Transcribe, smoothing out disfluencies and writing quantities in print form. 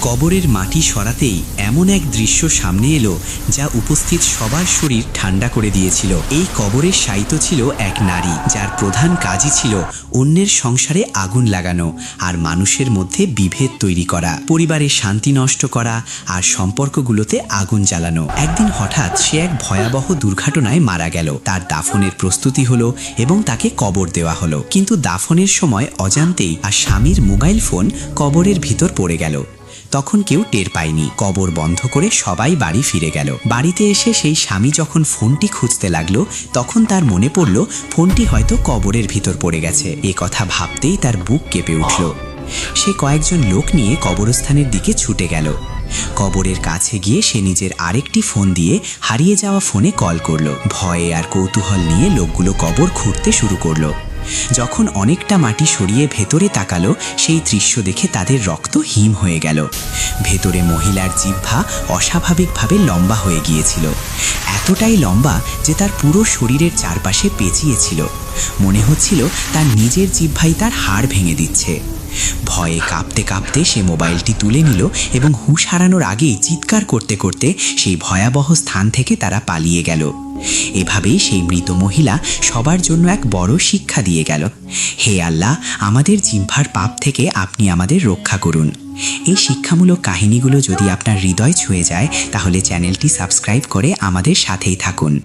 কবরের মাটি সরাতেই এমন এক দৃশ্য সামনে এলো যা উপস্থিত সবার শরীর ঠান্ডা করে দিয়েছিল। এই কবরের শায়িত ছিল এক নারী, যার প্রধান কাজই ছিল অন্যের সংসারে আগুন লাগানো আর মানুষের মধ্যে বিভেদ তৈরি করা, পরিবারের শান্তি নষ্ট করা আর সম্পর্কগুলোতে আগুন জ্বালানো। একদিন হঠাৎ সে এক ভয়াবহ দুর্ঘটনায় মারা গেল। তার দাফনের প্রস্তুতি হলো এবং তাকে কবর দেওয়া হলো। কিন্তু দাফনের সময় অজান্তেই আর স্বামীর মোবাইল ফোন কবরের ভিতর পড়ে গেল। তখন কেউ টের পায়নি। কবর বন্ধ করে সবাই বাড়ি ফিরে গেল। বাড়িতে এসে সেই স্বামী যখন ফোনটি খুঁজতে লাগলো, তখন তার মনে পড়ল ফোনটি হয়তো কবরের ভিতর পড়ে গেছে। এ কথা ভাবতেই তার বুক কেঁপে উঠল। সে কয়েকজন লোক নিয়ে কবরস্থানের দিকে ছুটে গেল। কবরের কাছে গিয়ে সে নিজের আরেকটি ফোন দিয়ে হারিয়ে যাওয়া ফোনে কল করলো। ভয়ে আর কৌতূহল নিয়ে লোকগুলো কবর খুঁড়তে শুরু করলো। যখন অনেকটা মাটি সরিয়ে ভেতরে তাকালো, সেই দৃশ্য দেখে তাদের রক্ত হিম হয়ে গেল। ভেতরে মহিলার জিহ্বা অস্বাভাবিকভাবে লম্বা হয়ে গিয়েছিল, এতটাই লম্বা যে তার পুরো শরীরের চারপাশে পেঁচিয়েছিল। মনে হচ্ছিল তার নিজের জিহ্বাই তার হাড় ভেঙে দিচ্ছে। ভয়ে কাঁপতে কাঁপতে সে মোবাইলটি তুলে নিল এবং হুঁশ হারানোর আগেই চিৎকার করতে করতে সেই ভয়াবহ স্থান থেকে তারা পালিয়ে গেল। এভাবেই সেই মৃত মহিলা সবার জন্য এক বড় শিক্ষা দিয়ে গেল। হে আল্লাহ, আমাদের জিহ্বার পাপ থেকে আপনি আমাদের রক্ষা করুন। এই শিক্ষামূলক কাহিনীগুলো যদি আপনার হৃদয় ছুঁয়ে যায়, তাহলে চ্যানেলটি সাবস্ক্রাইব করে আমাদের সাথেই থাকুন।